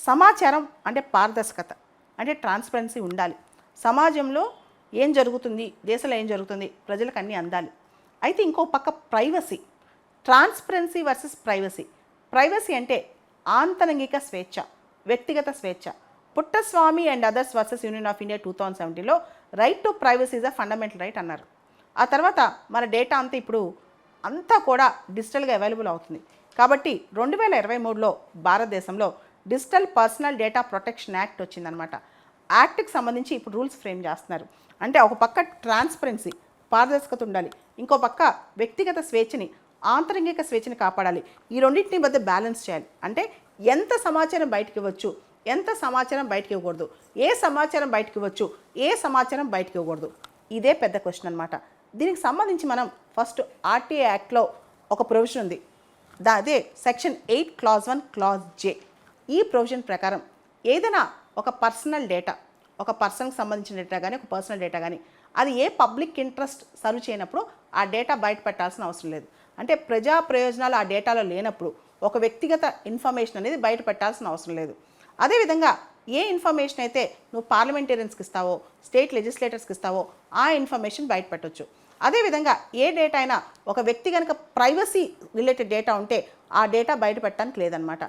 సమాచారం అంటే పారదర్శకత, అంటే ట్రాన్స్పరెన్సీ ఉండాలి. సమాజంలో ఏం జరుగుతుంది, దేశంలో ఏం జరుగుతుంది, ప్రజలకు అన్నీ అందాలి. అయితే ఇంకో పక్క privacy, transparency versus privacy. Privacy అంటే ఆంతరంగిక స్వేచ్ఛ, వ్యక్తిగత స్వేచ్ఛ. Puttaswamy and others versus Union of India 2017లో right to privacy is a fundamental right అన్నారు. ఆ తర్వాత మన డేటా అంతా ఇప్పుడు అంతా కూడా డిజిటల్గా అవైలబుల్ అవుతుంది. కాబట్టి 2023లో భారతదేశంలో digital personal data protection act వచ్చిందనమాట. యాక్ట్కి సంబంధించి ఇప్పుడు రూల్స్ ఫ్రేమ్ చేస్తున్నారు. అంటే ఒక పక్క ట్రాన్స్పరెన్సీ, పారదర్శకత ఉండాలి, ఇంకో పక్క వ్యక్తిగత స్వేచ్ఛని, ఆంతరంగిక స్వేచ్ఛని కాపాడాలి. ఈ రెండింటిని మధ్య బ్యాలెన్స్ చేయాలి. అంటే ఎంత సమాచారం బయటకు ఇవ్వచ్చు, ఎంత సమాచారం బయటకు ఇవ్వకూడదు, ఏ సమాచారం బయటకు ఇవ్వచ్చు, ఏ సమాచారం బయటకు ఇవ్వకూడదు, ఇదే పెద్ద క్వశ్చన్ అనమాట. దీనికి సంబంధించి మనం ఫస్ట్ ఆర్టీఐ యాక్ట్లో ఒక ప్రొవిజన్ ఉంది, అదే సెక్షన్ 8 క్లాజ్ 1 క్లాజ్ జే. ఈ ప్రొవిజన్ ప్రకారం ఏదైనా ఒక పర్సనల్ డేటా, ఒక పర్సన్కి సంబంధించిన డేటా కానీ, ఒక పర్సనల్ డేటా కానీ, అది ఏ పబ్లిక్ ఇంట్రెస్ట్ సర్వ్ చేయనప్పుడు ఆ డేటా బయట పెట్టాల్సిన అవసరం లేదు. అంటే ప్రజా ప్రయోజనాలు ఆ డేటాలో లేనప్పుడు ఒక వ్యక్తిగత ఇన్ఫర్మేషన్ అనేది బయట పెట్టాల్సిన అవసరం లేదు. అదేవిధంగా ఏ ఇన్ఫర్మేషన్ అయితే నువ్వు పార్లమెంటేరియన్స్కి ఇస్తావో, స్టేట్ లెజిస్లేటర్స్కి ఇస్తావో ఆ ఇన్ఫర్మేషన్ బయట పెట్టవచ్చు. అదేవిధంగా ఏ డేటా అయినా ఒక వ్యక్తి కనుక ప్రైవసీ రిలేటెడ్ డేటా ఉంటే ఆ డేటా బయట పెట్టడానికి లేదనమాట.